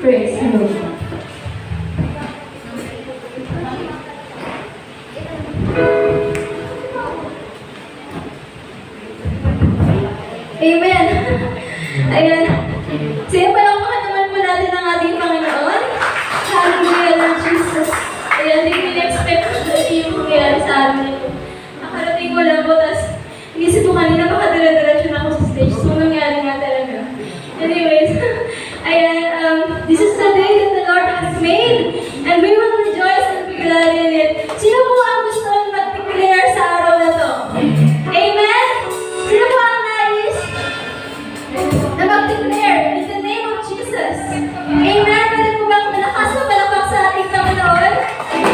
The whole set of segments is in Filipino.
Praise Him. Amen. Ayan. Sige, palakpakan naman po natin ang ating Panginoon. Hallelujah, Lord Jesus. Ayan, hindi ko na-expect na yung mangyayari sa amin. Nakarating ko lang po, tapos inisip ko kanina baka dala-diretso na ako sa stage. So, nangyari nga talaga. Anyways, ayan, this is the day that the Lord has made, and we will rejoice and be glad in it. Sino po ang gusto mag-declare sa araw na to? Amen? Sino po ang nais na mag-declare in the name of Jesus? Amen? Pwede po bang malakas na palakpak sa ating Panginoon?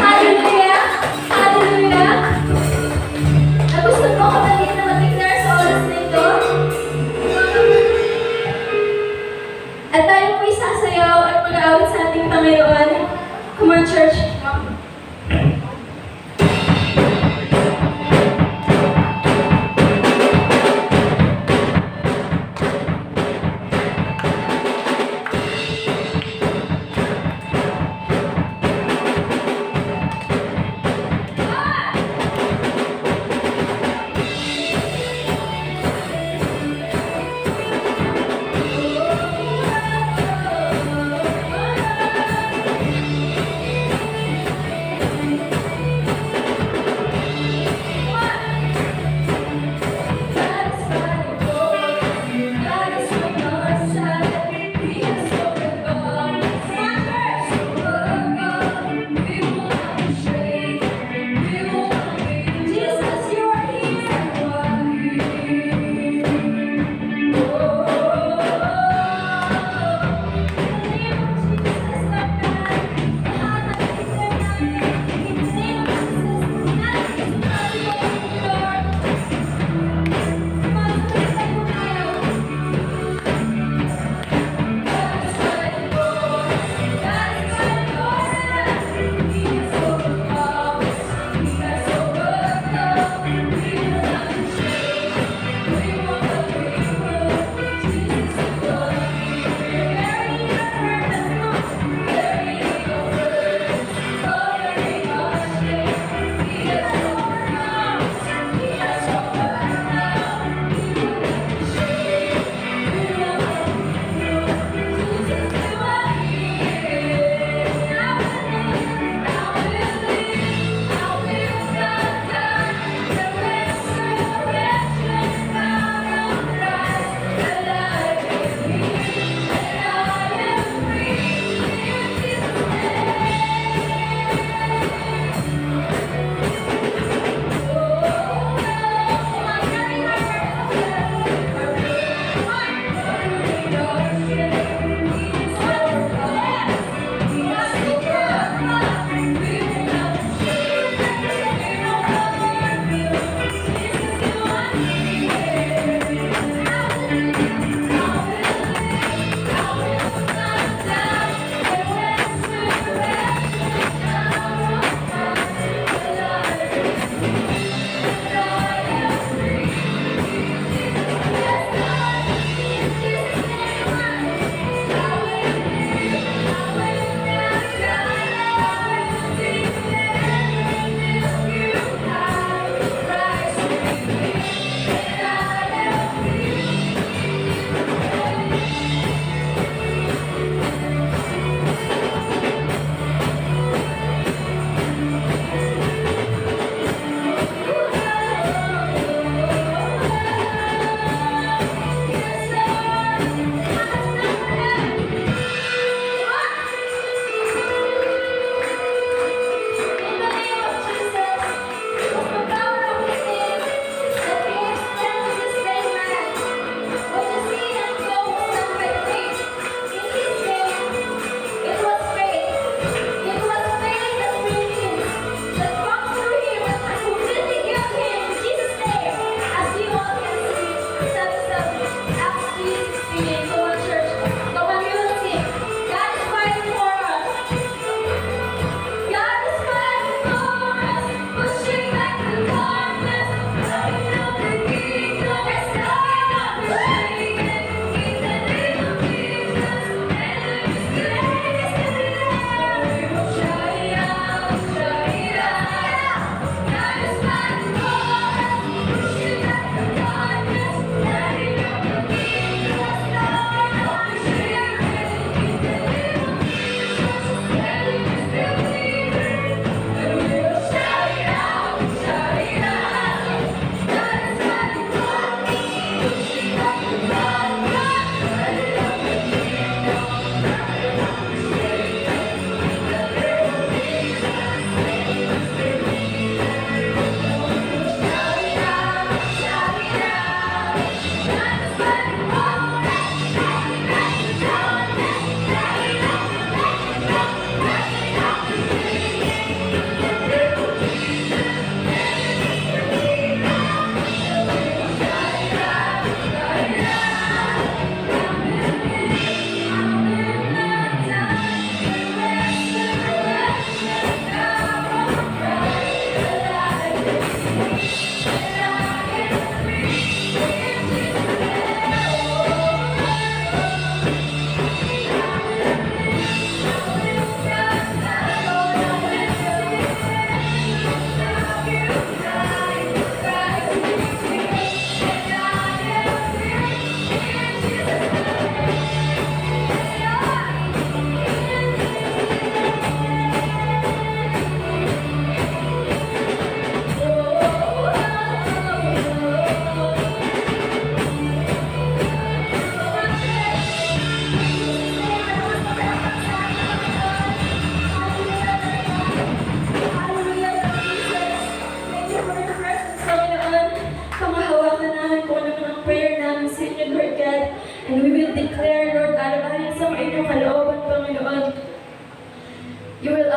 Hallelujah! Hallelujah! Na gusto po ako na mag-declare sa oras na ito? At tayo po isasayaw at mag-aawit sa ating Panginoon. Come on, church.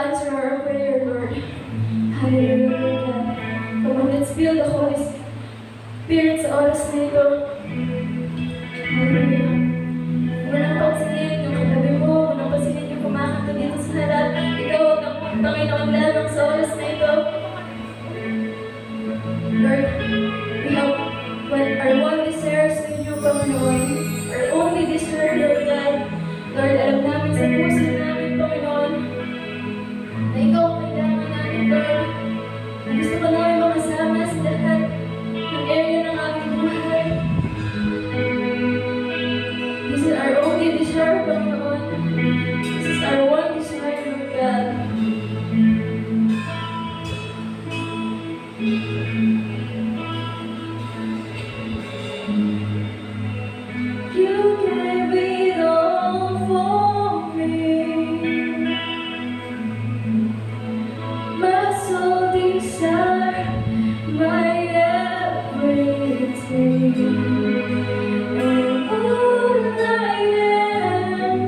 answer our prayer, Lord. Hallelujah, Lord God. Come on, let's feel the Holy Spirit sa oras na ito. Hallelujah. Unang pansinin yung katabi mo, unang pansinin yung kumakanta dito sa harap. Ikaw ang Panginoon lamang sa oras na ito. Lord, we have our one desire sa inyo, Panginoon. Our only desire, Lord God. Lord, alam namin sa puso namin, Panginoon, na ikaw ang kailangan namin, Lord. Na gusto ka namin makasama sa lahat ng area ng aming buhay. This is our only desire, Panginoon. This is our one desire, Lord God. You gave it all for me. My soul desire, my everything. And all I am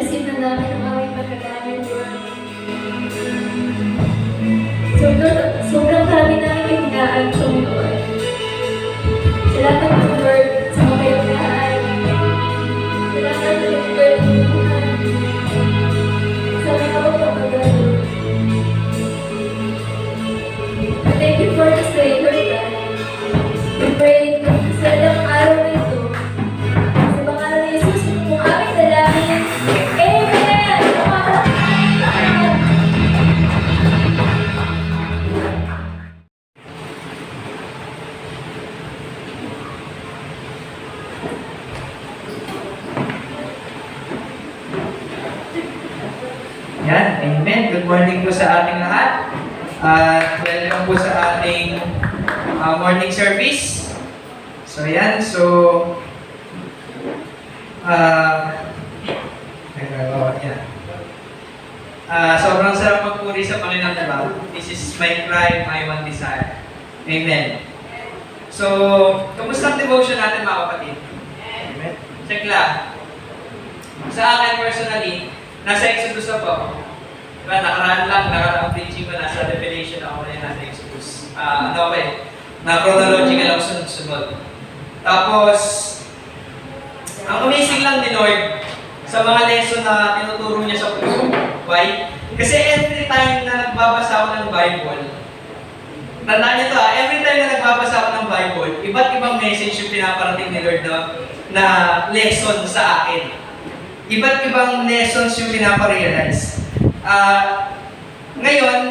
ma-receive na namin ang aming pagkakanan, Lord. Sobrang dami namin kailangan, Panginoon. Salamat po, Lord, sa mga kailangan. Salamat po, Lord, sa mga kapapagalan. Thank you for this day, Lord God. We pray sa ilang araw na ito. Sa pangalan ni Jesus, kung aming dalangin. Amen! Yan, amen. Good morning po sa ating lahat. Welcome po sa ating morning service. So yan, sobrang sarap magpuri sa Panginoon, diba? This is my cry, my one desire. Amen. So, kamusta ang devotion natin, mga kapatid? Amen. Check lang. Sa akin personally, nasa Exodus ako. Diba, nakaraan preaching ko, nasa Revelation ako na nasa Exodus. Na chronological ako sunod-sunod. Tapos, ang amazing lang ni Lord sa mga lesson na tinuturo niya sa puso. Why? Kasi every time na nagbabasa ako ng Bible, tandaan niyo to every time na nagbabasa ako ng Bible, iba't ibang message yung pinaparating ni Lord na lesson sa akin. Iba't ibang lessons yung pinaparealize. Ngayon,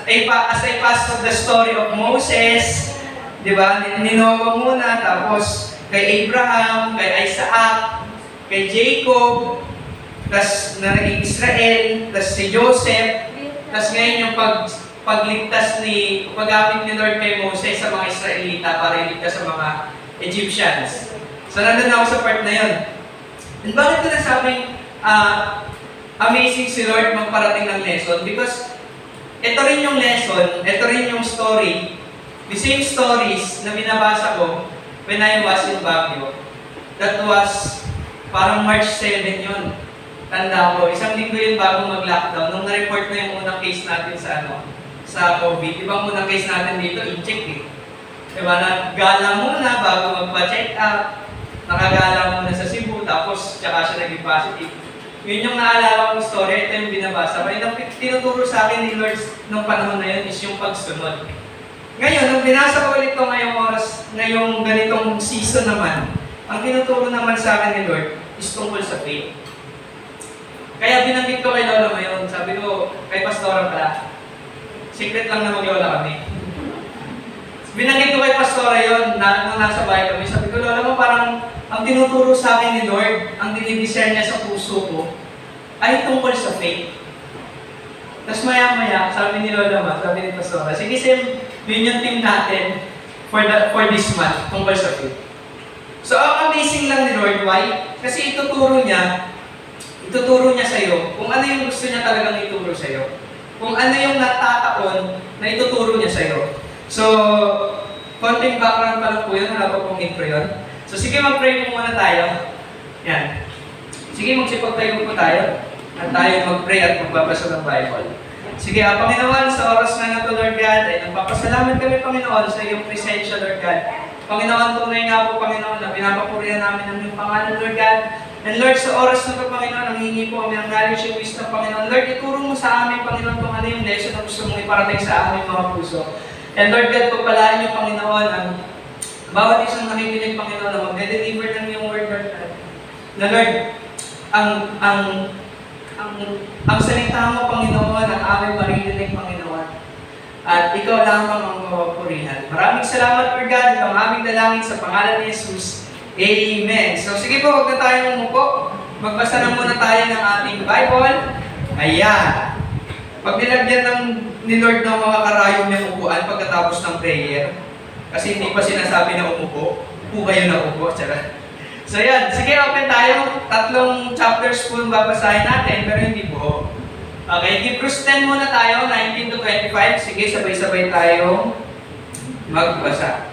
as I pass through the story of Moses, di ba, ni Noah muna, tapos kay Abraham, kay Isaac, kay Jacob, tas na naging Israel, tas si Joseph, tas ngayon yung paggamit ni Lord kay Moses sa mga Israelita para iligtas sa mga Egyptians. So nandun ako sa part na yun. And bakit ko nasabing amazing si Lord magparating ng lesson? Because ito rin yung lesson, ito rin yung story, the same stories na binabasa ko when I was in Baguio. That was parang March 7 yun. Tanda ko, isang linggo yun bago mag-lockdown. Nung na-report na yung unang case natin sa COVID, ibang unang case natin dito, in-check eh. Diba, naggala muna bago magpa-check up, nakagala muna sa Cebu, tapos tsaka siya naging positive. Yun yung naalala kong story, ito yung binabasa. Pero yung tinuturo sa akin ni Lord nung panahon na yun is yung pagsunod. Ngayon, nung binasa ko ulit ito ngayong ganitong season naman, ang tinuturo naman sa akin ni Lord is tungkol sa faith. Kaya binanggit ko kay Lola ngayon, sabi ko, kay Pastora pala, secret lang na mag-lola kami. Binanggit ko kay Pastora yun, nung nasa bahay kami, sabi ko, Lola mo parang ang tinuturo sa akin ni Lord, ang dinidiscern niya sa puso ko, ay tungkol sa faith. Tapos maya-maya, sabi ni Lola ma, sabi ni Pastora, sige Sim, yun yung team natin for this month, tungkol sa faith. So, ang amazing lang ni Lord, why? Kasi ituturo niya sa'yo kung ano yung gusto niya talagang ituro sa'yo. Kung ano yung natataon na ituturo niya sa'yo. So, konting background pa lang po yun, wala pa pong intro yun. So, sige mag-pray po muna tayo. Yan. Sige, magsipagtayo po tayo. At tayo mag-pray at magbabasa ng Bible. Sige, Panginoon, sa oras na ito, Lord God, ay nagpapasalamat kami, Panginoon, sa iyong presensya, Lord God. Panginoon, tunay nga po, Panginoon, na pinapapurihan namin ang iyong pangalan, Lord God. And Lord, sa oras na ito, Panginoon, ang hingi po kami ng knowledge and wisdom, Panginoon. Lord, ituro mo sa amin, Panginoon, kung ano yung lesson na gusto mong iparating sa aming mga puso. And Lord God, pagpalaan niyo, Panginoon, ang bawat isang nakikinig, Panginoon, na mag-deliver ng iyong word, Lord God. Na Lord, ang salita mo, Panginoon, ang aming maririnig, Panginoon. At ikaw lamang ang mapapurihan. Maraming salamat, Lord God, at ang aming dalangin sa pangalan ni Jesus. Amen. So sige po, huwag na tayo umupo. Magbasa na muna tayo ng ating Bible. Ayan. Pag nilagyan ni Lord ng mga karayom niyang upuan pagkatapos ng prayer, kasi hindi pa sinasabi na umupo, upo kayo na upo. So yan, sige, open tayo. 3 chapters po yung babasahin natin, pero hindi po. Okay, Hebrews 10 muna tayo, 19 to 25. Sige, sabay-sabay tayo magbasa.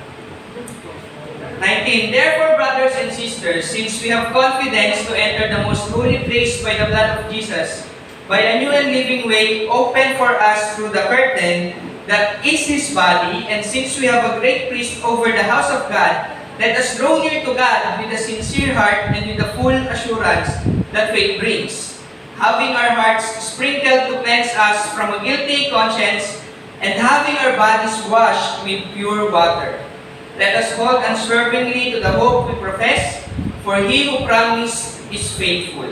19. Therefore, brothers and sisters, since we have confidence to enter the most holy place by the blood of Jesus, by a new and living way open for us through the curtain that is His body, and since we have a great priest over the house of God, let us draw near to God with a sincere heart and with the full assurance that faith brings, having our hearts sprinkled to cleanse us from a guilty conscience, and having our bodies washed with pure water. Let us hold unswervingly to the hope we profess, for He who promised is faithful.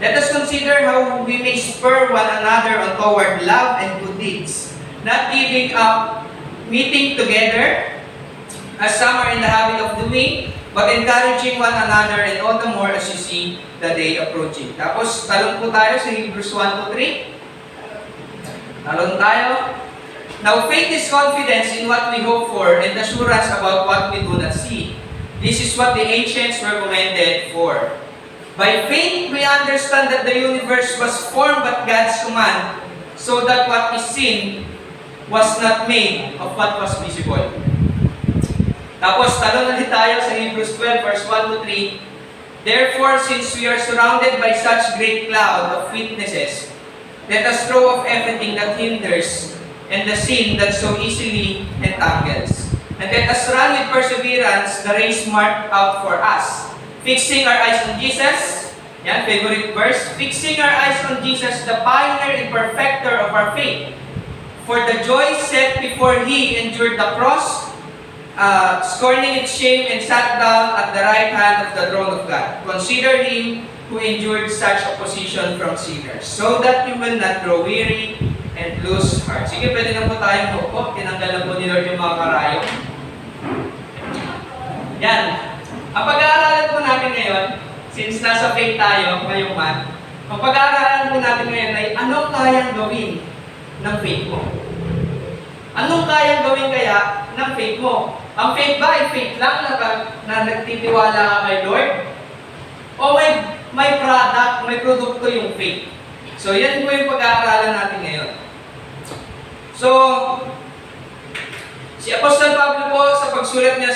Let us consider how we may spur one another on toward love and good deeds, not giving up meeting together, as some are in the habit of doing, but encouraging one another, and all the more as you see the day approaching. Tapos, talon po tayo sa Hebrews 1-3. Talon tayo. Now, faith is confidence in what we hope for and assurance about what we do not see. This is what the ancients were commended for. By faith, we understand that the universe was formed by God's command, so that what is seen was not made of what was visible. Tapos, talon ulit tayo sa Hebrews 12, verse 1-3. Therefore, since we are surrounded by such great cloud of witnesses, let us throw off everything that hinders and the sin that so easily entangles. And let us run with perseverance the race marked out for us, fixing our eyes on Jesus. Yan, favorite verse. Fixing our eyes on Jesus, the pioneer and perfecter of our faith. For the joy set before He endured the cross, scorning its shame, and sat down at the right hand of the throne of God. Consider Him who endured such opposition from sinners, so that you will not grow weary and lose heart. Sige, pwede na po tayong upo. Tinanggal na po ni Lord yung mga karayong. Yan. Ang pag-aaralan po natin ngayon, since nasa faith tayo ngayong month, ang pag-aaralan po natin ngayon ay anong kayang gawin ng faith mo? Anong kayang gawin kaya ng faith mo? Ang faith ba ay faith lang na nagtitiwala ka kay Lord? O may product, may produkto yung faith? So, yan po yung pag-aaralan natin ngayon. So, si Apostol Pablo po sa pagsulat niya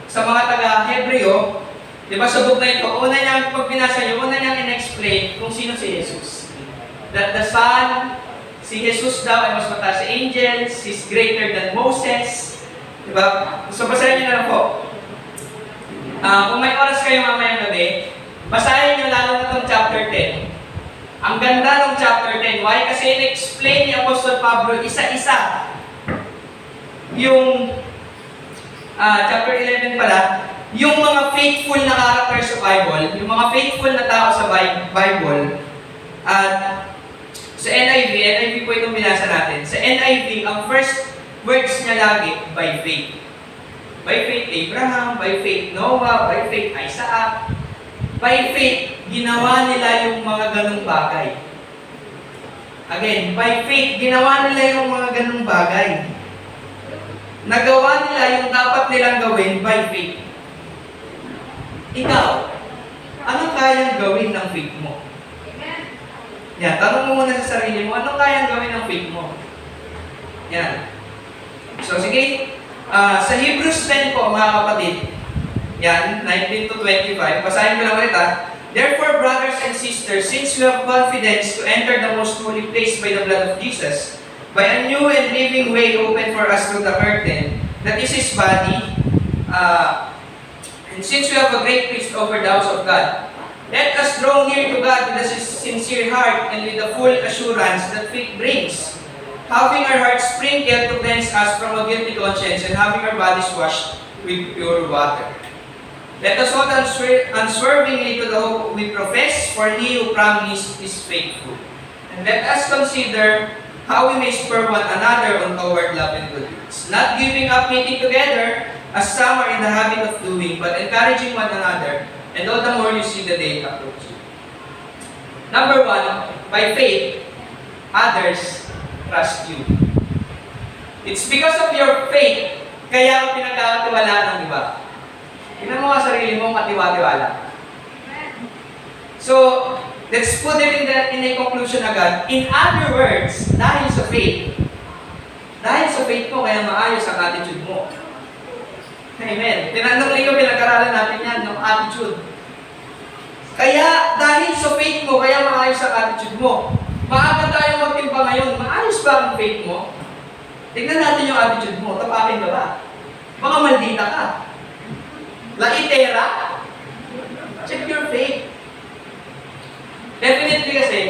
sa mga taga-Hebreo, di ba sa book na ito, una niyang, pag binasa niyo, una niyang in-explain kung sino si Jesus. That the Son, si Jesus daw ay mas mataas sa angels, He's greater than Moses. Di ba? So, basahin niyo na lang po. Kung may oras kayo mamayang gabi, basahin niyo lalo na itong chapter 10. Ang ganda ng chapter 10. Why? Kasi in-explain ni Apostol Pablo isa-isa. Yung chapter 11 pala, yung mga faithful na characters sa Bible, yung mga faithful na tao sa Bible, at sa NIV po itong binasa natin. Sa NIV, ang first words niya lagi, by faith. By faith Abraham, by faith Noah, by faith Isaac. By faith, ginawa nila yung mga ganung bagay. Again, by faith, ginawa nila yung mga ganung bagay. Nagawa nila yung dapat nilang gawin by faith. Ikaw, anong kayang gawin ng faith mo? Yan, tanong mo muna sa sarili mo, anong kayang gawin ng faith mo? Yan. So, sige, sa Hebrews 10 po, mga kapatid, yan, 19-25. Basahin ko lang ulit ha. Therefore, brothers and sisters, since we have confidence to enter the most holy place by the blood of Jesus, by a new and living way open for us through the curtain, that is His body, and since we have a great priest over the house of God, let us draw near to God with a sincere heart and with the full assurance that faith brings, having our hearts sprinkled to cleanse us from a guilty conscience, and having our bodies washed with pure water. Let us hold unswervingly to the hope we profess, for He who promised is faithful. And let us consider how we may spur one another on toward love and good deeds, not giving up meeting together, as some are in the habit of doing, but encouraging one another, and all the more you see the day approaching. Number 1, by faith, others trust you. It's because of your faith, kaya ka pinagkakatiwalaan ng iba. Tingnan mo nga sarili mo katiwa-tiwala. So, let's put it in a conclusion agad. In other words, dahil sa faith mo, kaya maayos ang attitude mo. Amen. Tinanong linggo, pinag-aralan natin yan, ng attitude. Kaya, dahil sa faith mo, kaya maayos ang attitude mo. Maaga tayo magtimpa ngayon, maayos ba ang faith mo? Tignan natin yung attitude mo, tapakin ka ba? Baka maldita ka. Laitera? Check your faith. Definitely kasi,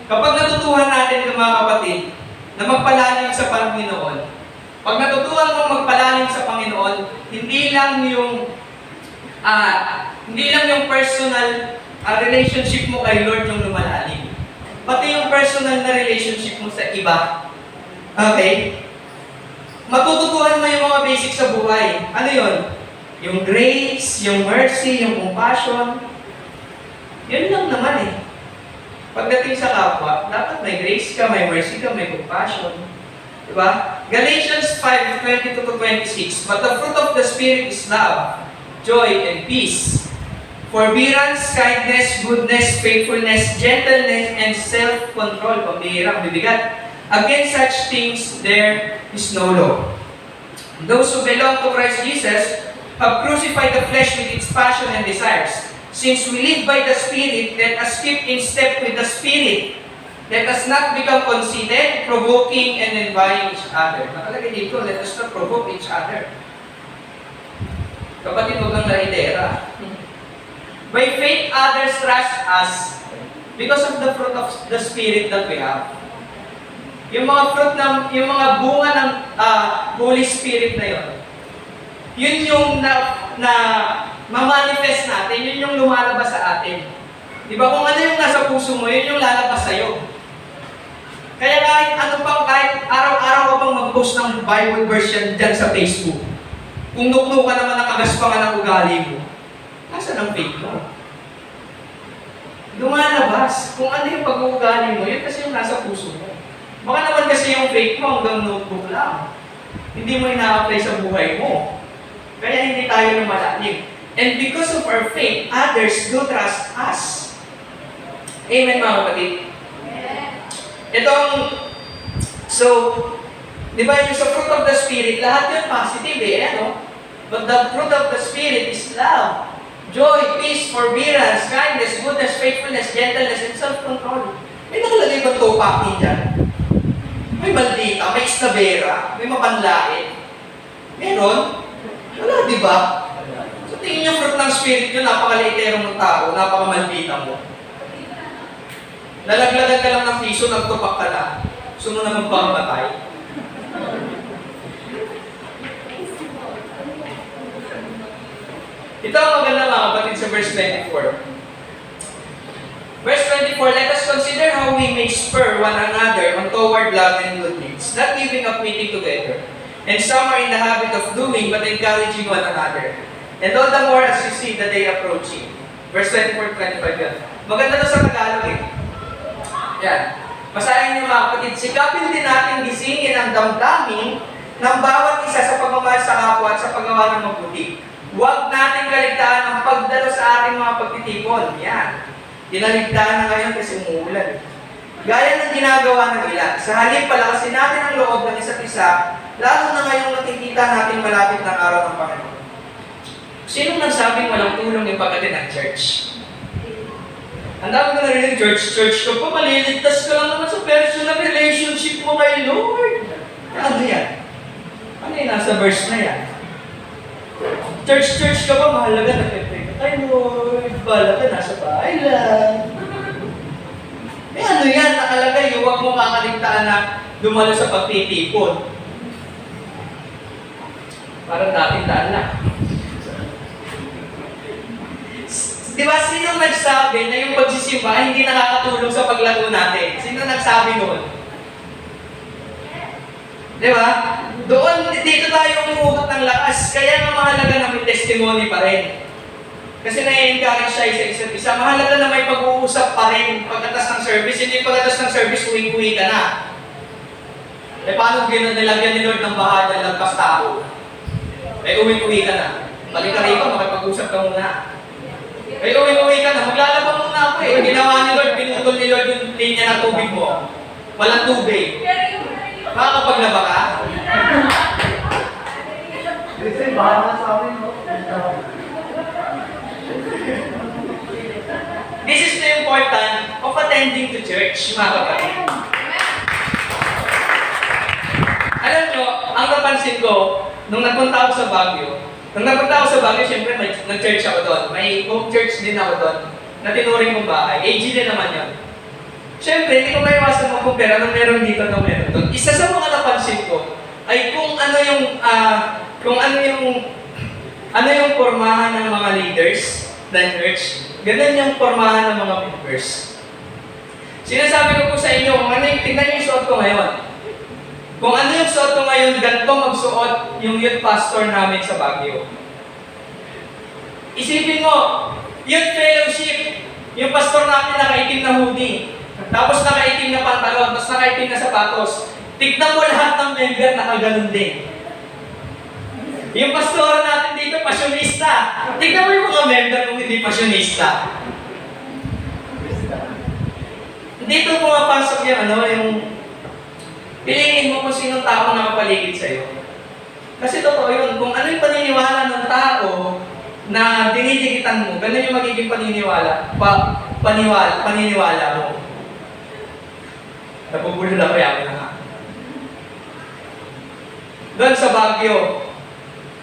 kapag natutuhan natin ng mga kapatid na magpalalim sa Panginoon, pag natutuhan mong magpalalim sa Panginoon, hindi lang yung personal relationship mo kay Lord yung lumalalim. Pati yung personal na relationship mo sa iba. Okay? Matututuhan mo yung mga basics sa buhay. Ano yun? Yung grace, yung mercy, yung compassion. Yun lang naman eh. Pagdating sa kapwa, dapat may grace ka, may mercy ka, may compassion. Diba? Galatians 5:22-26, but the fruit of the Spirit is love, joy, and peace, forbearance, kindness, goodness, faithfulness, gentleness, and self-control. Pambihirang bibigat. Against such things, there is no law. Those who belong to Christ Jesus have crucified the flesh with its passion and desires. Since we live by the Spirit, let us keep in step with the Spirit. Let us not become conceited, provoking, and envying each other. Nakalagay dito, let us not provoke each other. Kapatid, huwag kang laitera. By faith, others trust us because of the fruit of the Spirit that we have. Yung mga bunga ng Holy Spirit na yun, yun yung ma-manifest natin, yun yung lumalabas sa atin. Di ba? Kung ano yung nasa puso mo, yun yung lalabas sa'yo. Kaya kahit araw-araw ka pang mag-post ng Bible version dyan sa Facebook, kung nukno ka naman ang kagaspangan ng ugali mo, nasa ng faith mo? Lumalabas. Kung ano yung pag-uugali mo, yun kasi yung nasa puso mo. Baka naman kasi yung faith mo hanggang notebook lang. Hindi mo ina-apply sa buhay mo. Kaya hindi tayo lumalalim. And because of our faith, others do trust us. Amen, mga kapatid? Di ba yung sa fruit of the Spirit, lahat yun positive ano? But the fruit of the Spirit is love, joy, peace, forbearance, kindness, goodness, faithfulness, gentleness, and self-control. May nakalagay ba topakin dyan? May maldita, may istabera, may mapanlait. Meron? Wala, di ba? So tingin niyo fruit ng Spirit yun, napakalaitero ng tao, napakamaldita mo. Nalaglagan ka lang ng piso, nagtupak ka na. Sunod na magpamatay. Ito ang maganda mga kapatid sa verse 24. Verse 24, let us consider how we may spur one another on toward love and good deeds, not giving up meeting together. And some are in the habit of doing, but encouraging one another. And all the more as you see the day approaching. Verse 24-25 yan. Maganda na sa Tagalog eh. Yan. Basahin niyo mga kapatid, sikapin din natin gisingin ang damdamin ng bawat isa sa pagmamahal sa kapwa at sa paggawa ng mabuti. Huwag natin kaligtaan ang pagdalo sa ating mga pagtitipon. Yan. Dinaligtaan na ngayon kasi umuulan. Gaya ng ginagawa ng ilan. Sa halip palakasin natin ang loob ng isa't isa, lalo na ngayong nakikita natin malapit ng araw ng Panginoon. Sinong nagsabing walang tulong yung pagdating ng church? Ang dami ko narinig, church ka pa, maliligtas ka lang naman sa personal relationship mo kay Lord. Ano yan? Ano yung nasa verse na yan? Church ka pa, mahalaga na pepre ka kay Lord. Bala ka, nasa bahay lang. Eh ano yan, nakalagay, huwag mo kakaligtaan na dumalo sa pagtitipon. Parang dating daan lang. Di ba, sino nagsabi na yung pagsisimba hindi nakakatulong sa paglago natin? Sino nagsabi noon? Di ba? Dito tayo umugot ng lakas, kaya nga mahalaga na may testimony pa rin. Kasi na-encourage siya isa-isa't isa. Mahalaga na may pag-uusap pa rin pagkatas ng service. Hindi pagkatas ng service, uwi-uwi ka na. Eh paano nilagyan ni Lord ng bahay ng lagpas tao? Eh uwi-uwi ka na. Balik ka rito, makipag-usap ka muna. Eh uwi-uwi ka na, maglalaba muna ako eh. Ginawa ni Lord, pinutol ni Lord yung linya ng tubig mo. Walang tubig. Makakapaglaba ka? Kasi bahala sa amin, no? This is the importance of attending to church, mga kapatid. Alam nyo, ang napansin ko, nung nagpunta ako sa Baguio, syempre nag-church ako doon. May home church din ako doon, na tinuring kong bahay. AG din naman yun. Syempre, hindi ko maiwasan mag-compare anong meron dito, anong meron doon. Isa sa mga napansin ko, ay kung ano yung pormahan ng mga leaders ng church, ganun yung pormahan ng mga members. Sinasabi ko po sa inyo, tingnan niyo yung suot ko ngayon. Kung ano yung suot ko ngayon, ganito magsuot yung youth pastor namin sa Baguio. Isipin mo, youth fellowship, yung pastor namin nakaitim na hoodie, tapos nakaitim na pantalon, tapos nakaitim na sapatos. Tignan mo lahat ng member nakaganon din. Yung pastor natin dito, pasyonista. Tignan mo yung mga member kung hindi pasyonista. Dito pumapasok yung piliin mo kung sinong tao nakapaligid sa'yo. Kasi totoo yun, kung ano yung paniniwala ng tao na dinidikitan mo, ganun yung magiging paniniwala mo. Nabubulol ako yakin na nga. Doon sa Baguio,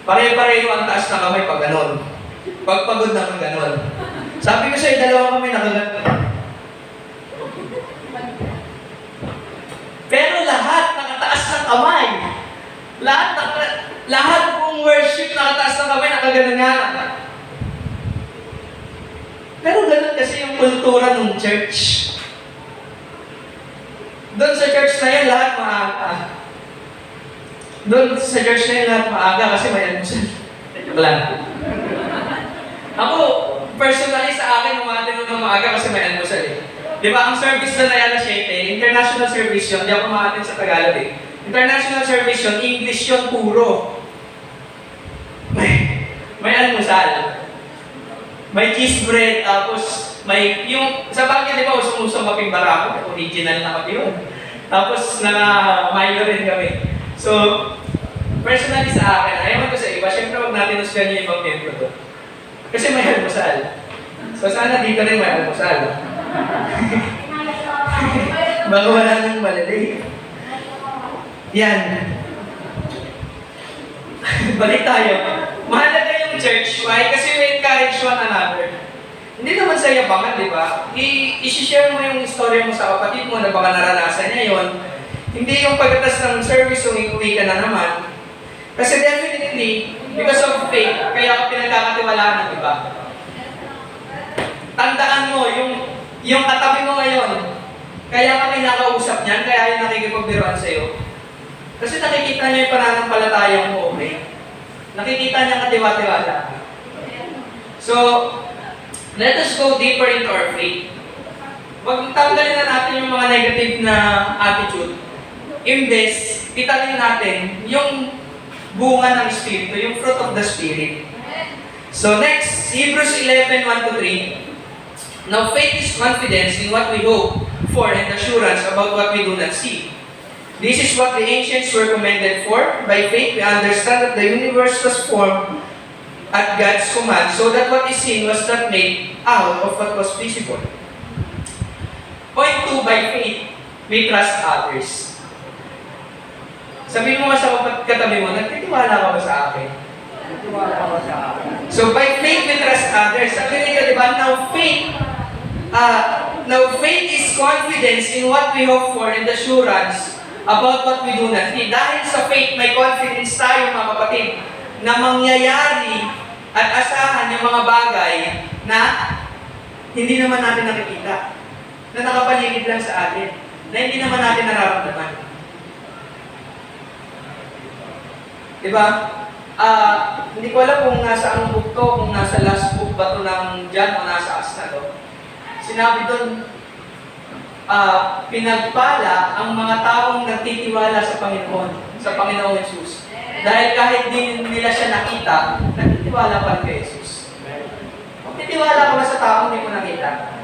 pare-pareho ang taas na kamay pag ganon. Pag pagod na kang ganon. Sabi ko sa'yo, dalawa kami nakaganon. Pero lahat nakataas ng kamay. Lahat kung worship nakataas ng kamay, nakaganon nga. Pero ganon kasi yung kultura ng church. Doon sa church na yan, lahat maaga. Kasi may almusal. Joke lang. Ako, personally sa akin, umatin ng maaga kasi may almusal eh. Di ba, ang service na Ayala 7, international service yun, di ako umatin sa Tagalog eh. International service yun, English yun puro. May almusal. May cheese bread, tapos may yung, sa Baguio di ba, umusong kaping barako, original na kape yun. Tapos Milo rin kami. So, personally sa akin, ayaw ko sa iba, syempre huwag natin usgan yung ibang membro doon. Kasi may almusal. So sana dito rin may almusal. Baka wala nang malalay. Yan. Balik tayo. Mahalaga yung church. Why? Kasi we encourage one another. Hindi naman sa yabangan, di ba? I-share mo yung story mo sa kapatid mo na baka naranasan niya yon. Hindi yung pagkatas ng service yung ikuwi ka na naman. Kasi definitely, because of faith, kaya ako pinagkakatiwalaan ng iba. Tandaan mo, yung katabi mo ngayon, kaya kami nakausap niyan, kaya yung nakikipagbiruan sa'yo. Kasi nakikita niya yung pananampalatayang mo, okay? Nakikita niya katiwa-tiwala. So, let us go deeper into our faith. Pag tanggalin na natin yung mga negative na attitude, imbes, itanin natin yung bunga ng Espiritu, yung fruit of the Spirit. So next, Hebrews 11:1-3. Now faith is confidence in what we hope for and assurance about what we do not see. This is what the ancients were commended for. By faith we understand that the universe was formed at God's command, so that what is seen was not made out of what was visible. Point 2, by faith, we trust others. Sabihin mo sa katabi mo, nagtitiwala ka ba sa akin? Nagtiwala ka ba sa akin? So by faith, we trust others. Sabihin ka, di ba, now faith is confidence in what we hope for and assurance about what we do not see. Dahil sa faith, may confidence tayo, mga kapatid, na mangyayari at asahan yung mga bagay na hindi naman natin nakikita, na nakapaligid lang sa atin, na hindi naman natin nararamdaman. Diba? Hindi ko alam kung nasa anong book to, kung nasa last book ba to ng John o nasa Acts to. Sinabi doon, pinagpala ang mga taong nagtitiwala sa Panginoong Jesus. Dahil kahit di nila siya nakita, nagtitiwala pa rin kay Jesus. Magtitiwala ka ba sa taong hindi mo nakita?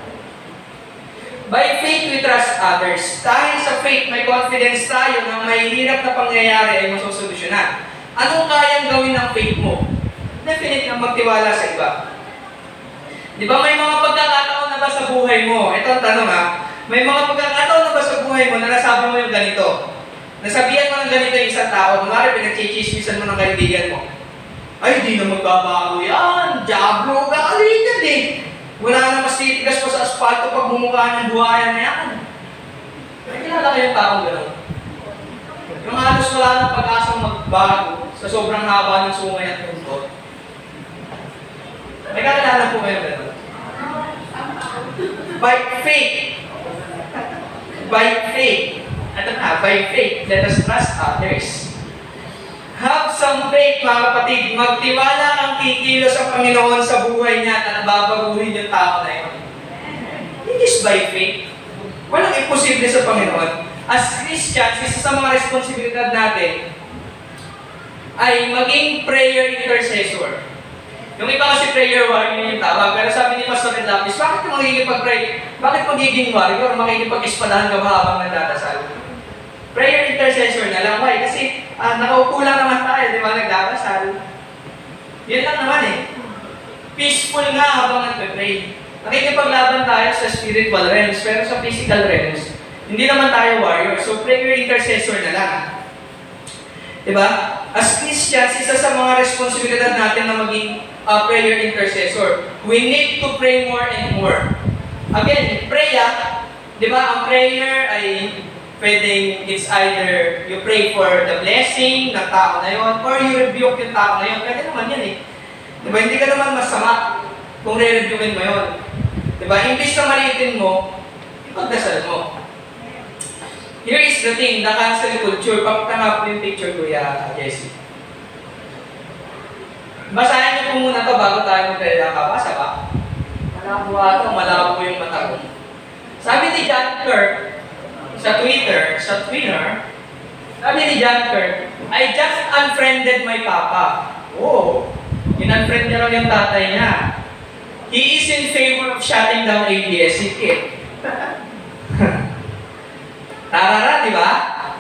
By faith, we trust others. Dahil sa faith, may confidence tayo na may hirap na pangyayari ay masosolusyonan. Anong kayang gawin ng faith mo? Definitely ang magtiwala sa iba. Di ba may mga pagkakataon na ba sa buhay mo? Ito ang tanong ha. May mga pagkakataon na ba sa buhay mo na nasabi mo yung ganito? Nasabihan mo ng ganito yung isang tao, kunwari pinag-chichismisan mo ng kaibigan mo. Ay, di na magbabago yan. Diablo ka alitan eh. Wala na mas titigas pa sa asfalto pag bumukha ng buhayan na yan. May kilala kayong taong gano'n? Yung halos wala ng pag-asang magbago sa sobrang haba ng sungay at puntot. May kakilala po kayo gano'n? By faith. By faith. Ito na, by faith, let us trust others. Have some faith, mga kapatid. Magtiwala ang kikilos sa Panginoon sa buhay niya at nababaguhin yung tao na yun. It is by faith. Walang imposible sa Panginoon. As Christians, isa sa mga responsibilidad natin ay maging prayer intercessor. Yung iba kasi prayer warrior yung tawag, pero sabi ni Pastor Lapis, bakit ka magiging-pag-pray? Bakit magiging warrior? Makikipag-ispadahan ka ba habang nagdadasal? Prayer intercessor na lang. Why? Kasi nakaupo lang naman tayo, di ba? Nagdadasal. Yan lang naman eh. Peaceful nga habang nagpe-pray. Nakikipaglaban tayo sa spiritual realms, pero sa physical realms, hindi naman tayo warrior. So prayer intercessor na lang. Diba? As Christians, isa sa mga responsibilidad natin na maging prayer intercessor. We need to pray more and more. Again, di ba? Ang prayer ay pwedeng it's either you pray for the blessing ng tao na yon or you rebuke yung tao na yon. Pwede naman yan eh. Diba? Hindi ka naman masama kung re-rebukein mo yon. Diba? Imbis na maliitin mo, ipagdasal mo. Here is the thing, the cancel culture. Pagtanga po yung picture, Kuya Jesse. Basahin niyo po muna to bago tayo magkalala ka. Basa ba? Malabo yung mata ko. Sabi ni John Kirk, sa Twitter, sabi ni John Kirk, I just unfriended my papa. Oh, in-unfriend niya raw yung tatay niya. He is in favor of shutting down ABS-CBN. Tarara, di ba?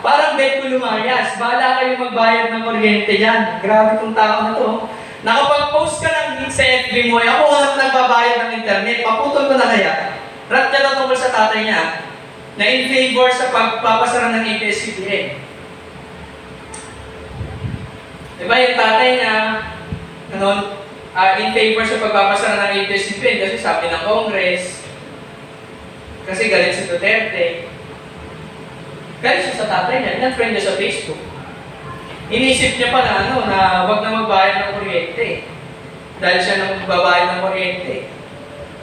Parang bet ko lumayas. Bahala kayo magbayad ng kuryente dyan. Grabe tong tao na to. Nakapag-post ka ng link sa FB mo, ako ang nagbabayad ng internet. Paputol ko na kaya. Rat niya lang tungkol sa tatay niya na in favor sa pagpapasara ng ABS-CBN. Diba yung tatay niya, in favor sa pagpapasara ng ABS-CBN kasi sabi ng Congress, kasi galit si Duterte. Galit siya sa tatay niya, in-friend niya sa Facebook. Inisip niya pa na wag na magbayad ng kuryente. Dahil siya nang magbabayad ng kuryente.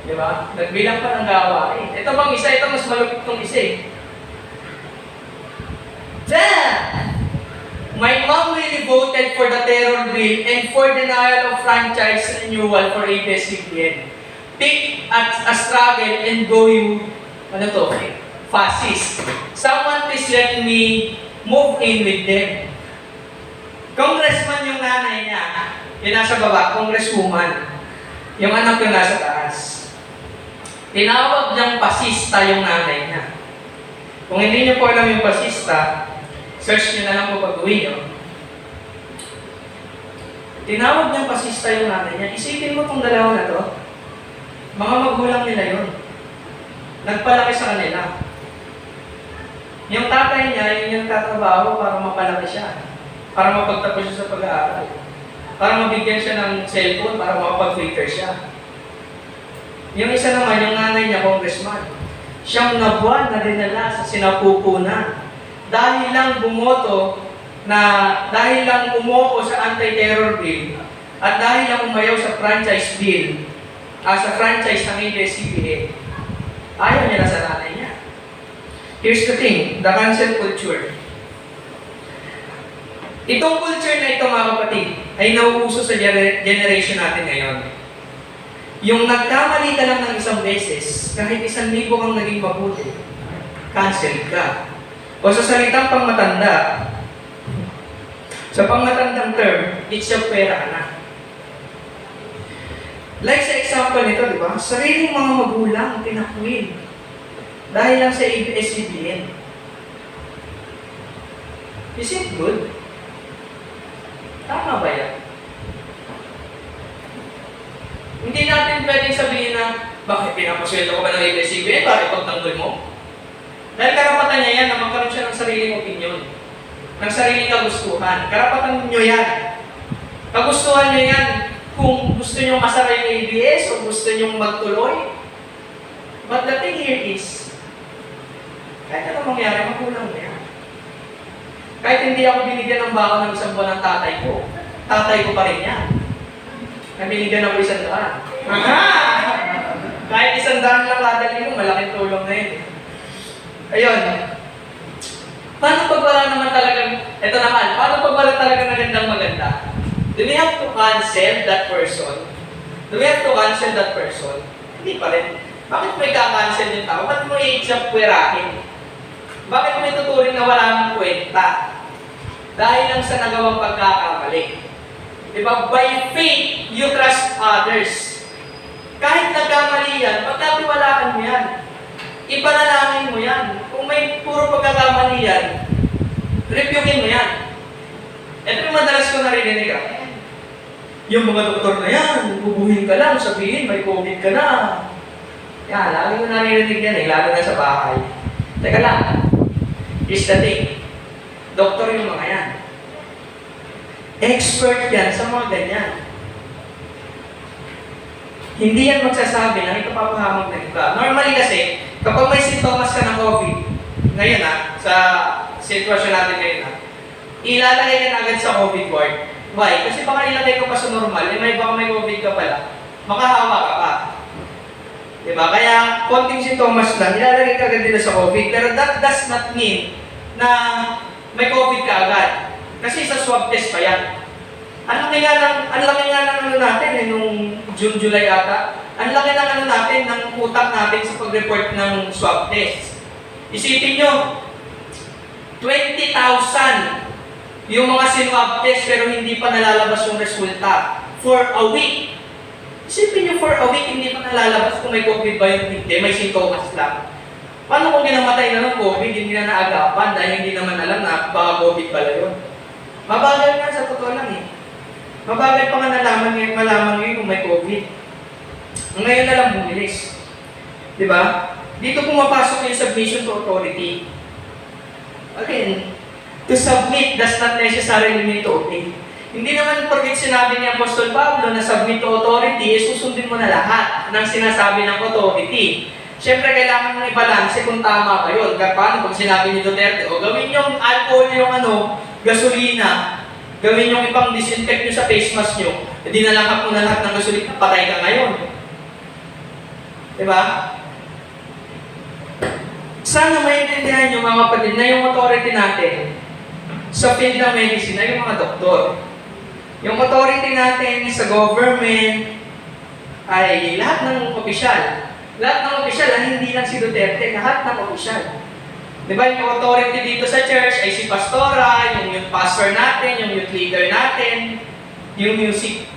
Di ba? Nagbilang pa ng gawain. Ito bang isa? Ito mas malupit tong isa eh. My mom really voted for the terror bill and for denial of franchise renewal for ABS-CBN. Pick a struggle and go you, fascist. Someone please let me move in with them. Congressman yung nanay niya, yung nasa baba, congresswoman. Yung anak yung nasa taas. Tinawag niyang pasista yung nanay niya. Kung hindi niyo po alam yung pasista, search niyo na lang po pag-uwi niyo. Tinawag niyang pasista yung nanay niya. Isipin mo itong dalawa na to. Mga magulang nila yun. Nagpalaki sa kanila. Yung tatay niya, yun yung tatrabaho para mapalaki siya. Para mapagtapos siya sa pag-aaral. Para mabigyan siya ng cellphone, para makapag-Twitter siya. Yung isa naman, yung nanay niya, congressman. Siyang na buwan na dinala sa sinapupunan. Dahil lang umuo sa anti-terror bill, at dahil lang umayaw sa franchise bill, sa franchise ng ABS-CBN, ayaw niya na sa nanay niya. Here's the thing, the cancel culture. Itong culture na ito, mga kapatid, ay nauuso sa generation natin ngayon. Yung nagkamali ka lang ng isang beses, kahit 1,000 kang naging mabuti, cancel ka. O sa salitang pangmatanda, sa pangmatandang term, it's your pera ka na. Like sa example nito, di ba? Sariling mga magulang, pinakwil. Dahil lang sa ABS-CBN. Is it good? Tama ba yan? Hindi natin pwedeng sabihin na, bakit pinapasweldo ko ba ng ABS-CBN? Bakit pagtanggol mo? Dahil karapatan niya yan na magkaroon siya ng sariling opinion, ng sariling kagustuhan. Karapatan niyo yan. Kagustuhan niyo yan kung gusto niyo masara yung ABS o gusto niyo magtuloy. But the thing here is, kahit ano mangyari, magulang mo yan. Kahit hindi ako binigyan ng bako ng isang buwan ng tatay ko pa rin yan. Nabinigyan ako 100. Aha! Kahit 100 lang dadalhin mo, malaking tulong na yun. Ayun. Paano pag wala naman talagang, eto naman, paano pag wala talagang maganda? Do we have to cancel that person? Do we have to cancel that person? Hindi pa rin. Bakit mo i-cancel yung tao? Bakit mo i-exapwerahin? Bakit mo ituturing na wala nang kwenta? Dahil lang sa nagawang pagkakamali. Diba? By faith, you trust others. Kahit nagkamali yan, pagkatiwalaan mo yan. Ipanalangin mo yan. Kung may puro pagkakamali yan, rebukein mo yan. Ito yung madalas ko naririnig. Yung mga doktor na yan, bubuhin ka lang, sabihin may COVID ka na. Yan, lagi ko naririnig yan lalo na sa bahay. Teka lang, here's the thing. Doktor yung mga yan. Expert yan sa mga ganyan. Hindi yan magsasabi na ito papahamag na iba. Normally kasi, kapag may sintomas ka ng COVID, ngayon sa sitwasyon natin ngayon ilalagay ka na agad sa COVID ward. Why? Kasi baka ilagay ka pa sa normal, baka may COVID ka pala, makahawa ka pa. Diba? Kaya, konting sintomas lang, ilalagay ka agad nila sa COVID. Pero that does not mean na may COVID ka agad. Kasi sa swab test pa yan. Ang laki nga ng ano natin nung June, July ata. Ang laki ng ano natin, ng utak natin sa pag-report ng swab test. Isipin nyo, 20,000 yung mga sinwab test pero hindi pa nalalabas yung resulta for a week. Isipin nyo, for a week hindi pa nalalabas kung may COVID ba yung hindi, may sintomas lang. Paano kung ginamatay na ng COVID, hindi na naagapan dahil hindi naman alam na baka COVID pala yun? Mabagal nga sa totoo lang eh. Mabagal pa nga malaman ngayon kung may COVID. Ngayon na lang bumilis. Diba? Dito pumapasok yung submission to authority. Again, to submit does not necessarily mean to obey. Hindi naman porket sinabi ni Apostol Pablo na submit to authority, susundin mo na lahat ng sinasabi ng authority. Siyempre, kailangan mong i-balance kung tama ba yun. Paano pag sinabi ni Duterte, o gawin yung alcohol yung gasolina, gawin yung ipang disinfect nyo sa face mask nyo, hindi nalangkap mo na lahat ng gasolina, patay ka ngayon. Diba? Sana maintindihan nyo mga kapatid na yung authority natin sa field ng medicine ay yung mga doktor. Yung authority natin sa government ay lahat ng opisyal. Lahat ng opisyal, hindi lang si Duterte, lahat ng opisyal. Diba yung authority dito sa church ay si pastora, yung pastor natin, yung youth leader natin, yung music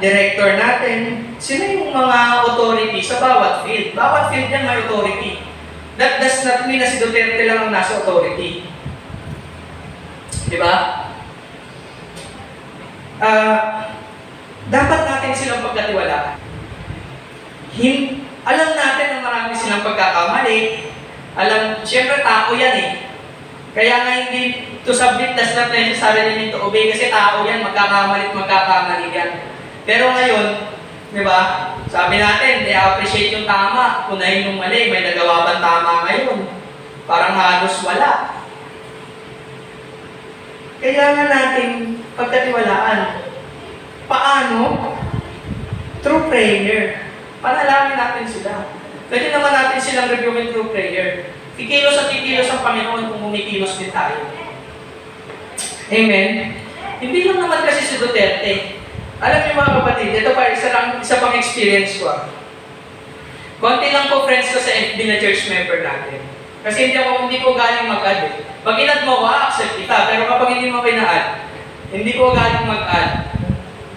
director natin. Sila yung mga authority sa bawat field. Bawat field yan may authority. That does not mean na si Duterte lang ang nasa authority. Diba? Dapat natin silang pagkatiwalaan. Alam natin na marami silang pagkakamali. Siyempre tao yan eh. Kaya nga hindi to submit does not necessarily need to obey kasi tao yan, magkakamali yan. Pero ngayon, di ba, sabi natin, i-appreciate yung tama, punahin yung mali, may nagawa bang tama ngayon? Parang halos wala. Kailangan natin pagkatiwalaan. Paano? Through prayer. Panalangin natin sila. Pwede naman natin silang reviewin through prayer. Kikilos at kikilos ang Panginoon kung umikilos din tayo. Amen? Hindi lang naman kasi si Duterte. Alam niyo mga kapatid, ito pa isa pang experience ko. Konti lang po friends ko sa FB na church member natin. Kasi hindi ko galing mag-add eh. Pag in-add mo, accept kita. Pero kapag hindi mo pina-add, hindi ko galing mag-add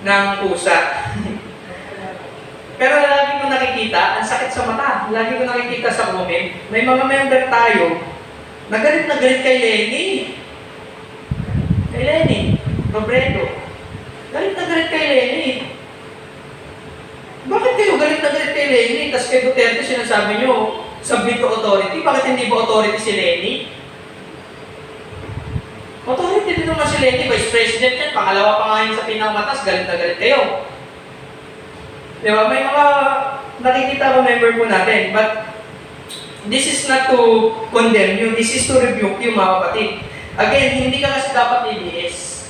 ng pusa. Pero lagi ko nakikita, ang sakit sa mata. Lagi ko nakikita sa comment, may mga member tayo, na galit kay Lenny. Kay Lenny. Robredo, galit na galit kay Lenny. Bakit kayo galit na galit kay Lenny? Tapos kay Duterte sinasabi nyo, submit to authority. Bakit hindi ba authority si Lenny? Authority din naman si Lenny, Vice President yan. Pangalawa pa nga yun sa pinakamatas, galit na galit kayo. Di ba? May mga nakikita ko member po natin. But this is not to condemn you. This is to rebuke you, mga kapatid. Again, hindi ka kasi dapat DDS.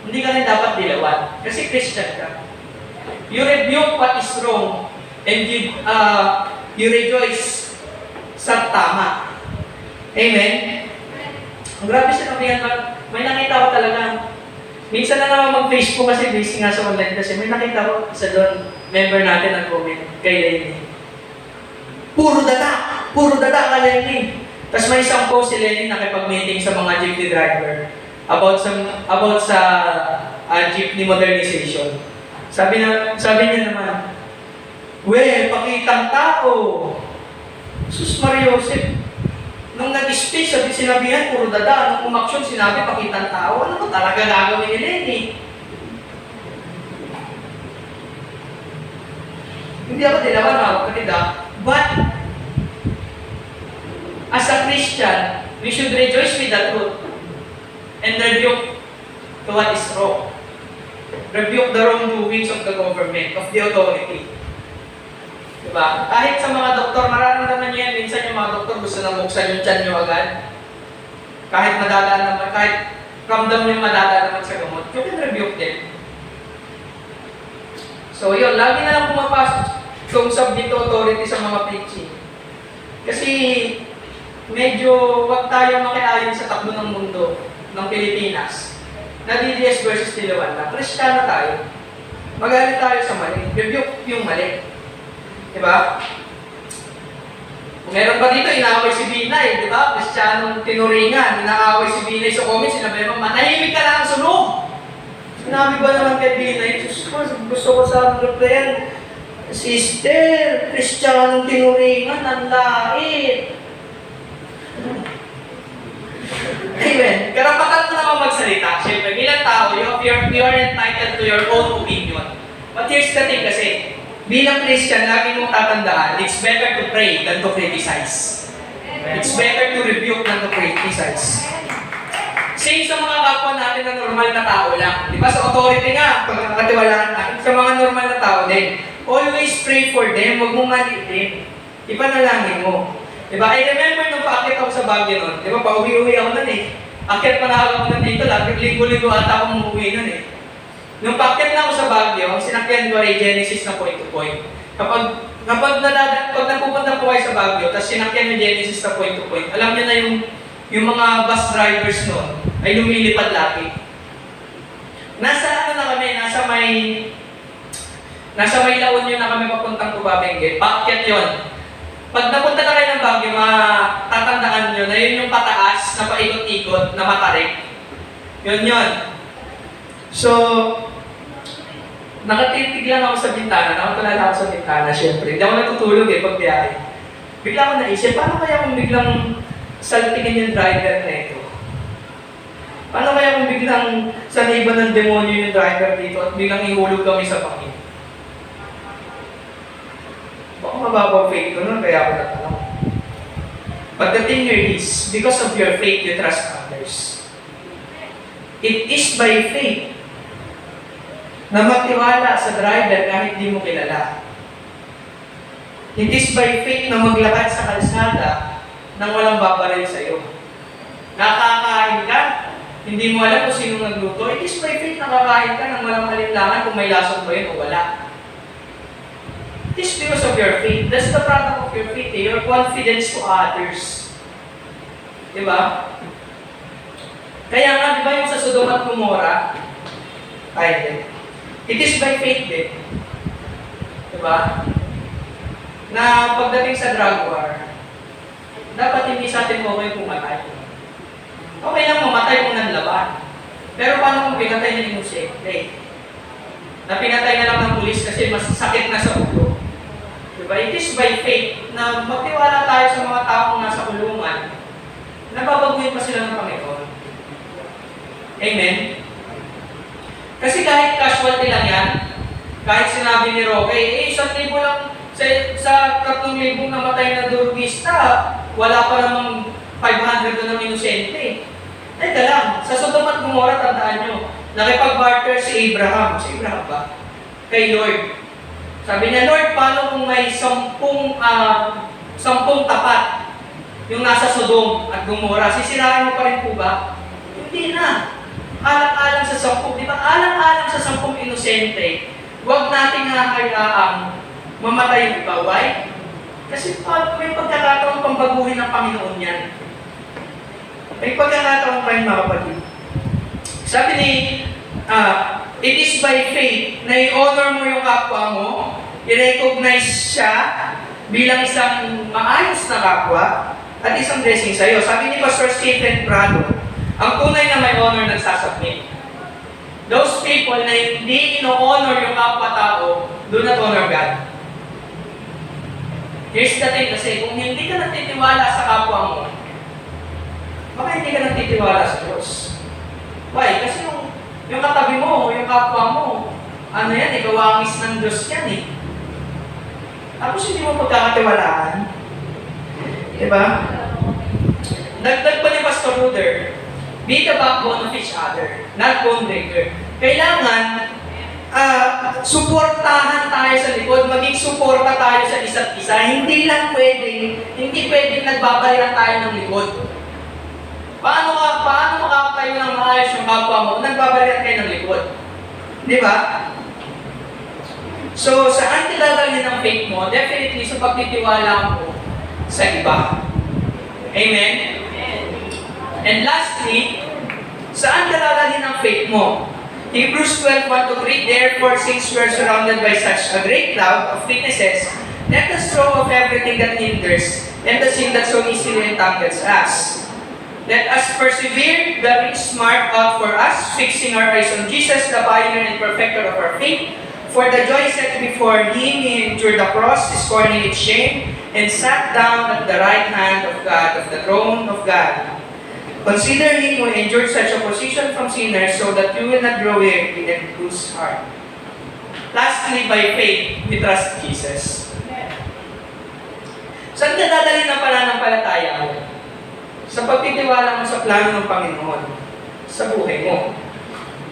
Hindi ka rin dapat dilawan. Kasi Christian ka. You rebuke what is wrong and you rejoice sa tama. Amen? Ang grabe siya nabihan. May nakita ko talaga. Minsan na naman mag-Facebook kasi busy nga sa online kasi may nakita ko isa doon, member natin ang comment kay Lenny. Puro data ka Lenny. Tapos may isang post si Lenny nakipag-meeting sa mga jeepney driver about sa jeepney modernization. Sabi niya naman, pakitang tao. Sus Maria Joseph. Nung nag-speech, sinabihan, puro dada. Nung umaksyon, sinabi, pakitang tao. Ano ba talaga gagawin ni Lenny? Hindi ako dilawan ako, kanida. But, as a Christian, we should rejoice with the truth and rebuke to what is wrong. Rebuke the wrongdoings of the government, of the authority. Diba? Kahit sa mga doktor, nararamdaman niyo yan, minsan yung mga doktor gusto na buksan yung tiyan nyo agad. Kahit madadaan naman, kahit ramdam nyo madadaan naman sa gamot, you can rebuke them. So yun, lagi na lang pumapasok itong subject authority sa mga preaching. Kasi medyo wag tayong makiayon sa takbo ng mundo ng Pilipinas na DDS versus Dilawan na Kristiyano tayo. Magalit tayo sa mali, rebuke yung mali. Diba? Kung meron ba dito, inaaway si Binay, diba? Kristyanong tinuringan, inaaway si Binay sa comments, sinabi mo, manahimik ka lang ang sunog! Sinabi ba naman kay Binay, Diyos ko, gusto ko sa replyan, Sister, Kristyanong tinuringan, ang lait! Amen. Karapatan mo naman magsalita. Siyempre, bilang tao, you are entitled to your own opinion. But here's the thing kasi, bilang Christian, lagi mong tatandaan, it's better to pray than to criticize. It's better to rebuke than to criticize. Same sa mga kapwa natin na normal na tao lang. Di ba sa authority nga, pagkakatiwalaan natin, sa mga normal na tao din, always pray for them, huwag mong maliitin. Ipanalangin mo. Di ba? I remember nung paakit ako sa Baguio nun, di ba, pauwi-uwi ako nun eh. Akit pa na ako nun dito, linggo-linggo ata akong umuwi nun eh. Nung paakyat na ako sa Baguio, ang sinakyan ko ay Genesis na point to point. Kapag napupunta po kayo sa Baguio, tapos sinakyan yung Genesis na point to point, alam niyo na yung mga bus drivers noon ay lumilipad lagi. Nasa may La Union na kami papuntang Cubabengge, paakyat yon. Pag napunta na kayo ng Baguio, matatandaan nyo na yun yung pataas na paikot-ikot na matarik. Yun. So, nakatitig lang ako sa bintana, nakatulala ako sa bintana, syempre. Hindi ako natutulog pag biyahe. Bigla ako naisip, paano kaya kung biglang saltingin yung driver na ito? Paano kaya kung biglang saniba ng demonyo yung driver dito at biglang ihulog kami sa bangin? Baka mababaw faith ko nun, kaya ako natanong. But the thing here is, because of your faith, you trust others. It is by faith na magtiwala sa driver kahit di mo kilala. It is by faith na maglakad sa kalsada nang walang babaril sa iyo. Nakakain ka, hindi mo alam kung sino nagluto. It is by faith na kakain ka nang walang alinlangan kung may lasong ba yun o wala. It is because of your faith. That's the product of your faith, your confidence to others. Diba? Kaya nga, di ba yung sa Sodom at Gomorrah? It is by faith din. Diba? Na pagdating sa drug war, dapat hindi sa atin okay pumatay. Okay lang mamatay kung nanlaban. Pero paano kung pinatay na inosente? Na pinatay na lang ng pulis kasi mas sakit na sa ulo. Diba? It is by faith na magtiwala tayo sa mga taong nasa kulungan na babaguhin pa sila ng Panginoon. Amen? Kasi kahit casualty lang yan, kahit sinabi ni Roque, 1,000 lang sa 3,000 namatay na durugista, wala pa namang 500 doon ng inosente. Teka lang, sa Sodom at Gomorrah, tandaan nyo, nakipag-barter si Abraham. Si Abraham ba? Kay Lord. Sabi niya, Lord, paano kung may 10 tapat yung nasa Sodom at Gomorrah? Sisirain mo pa rin po ba? Hindi na. Alang-alang sa 10, di ba? Alang-alang sa 10 inosente, huwag natin hahayaang mamatay yung iba. Why? Kasi may pagkakataon pang baguhin ng Panginoon yan. May pagkakataon pa yung mga kapatid. Sabi ni, it is by faith na i-honor mo yung kapwa mo, i-recognize siya bilang isang maayos na kapwa, at isang blessing sa'yo. Sabi ni Pastor Stephen Prado, ang tunay na may honor nagsasubmit. Those people na hindi ino-honor yung kapwa-tao, do not honor God. Here's the thing kasi, kung hindi ka nagtitiwala sa kapwa mo, baka hindi ka nagtitiwala sa Diyos. Why? Kasi yung katabi mo, yung kapwa mo, ano yan, kawangis ng Diyos yan eh. Tapos hindi mo pagkakatiwalaan. Diba? Dagdag pa ni Pastor Ruder, be the backbone of each other, not bone breaker. Kailangan, suportahan tayo sa likod, maging suporta tayo sa isa't isa. Hindi pwedeng nagbabaliran tayo ng likod. Paano makakatayo ng maayos yung kapwa mo? Nagbabalikan kayo ng likod. Di ba? So, saan tilagalin ang faith mo? Definitely sa pagtitiwala mo sa iba. Amen? And lastly, saan tilagalin ang faith mo? Hebrews 12:1-3, therefore, since we are surrounded by such a great cloud of witnesses, let us throw off everything that hinders and the sin that so easily entangles us. Let us persevere the race marked out for us, fixing our eyes on Jesus, the pioneer and perfecter of our faith. For the joy set before him, he endured the cross, scorning its shame, and sat down at the right hand of God, of the throne of God. Consider him who endured such opposition from sinners, so that you will not grow weary and lose heart. Lastly, by faith, we trust Jesus. Saan ka dadalhin ang pananampalataya mo? Sa pagtitiwala mo sa plano ng Panginoon sa buhay mo.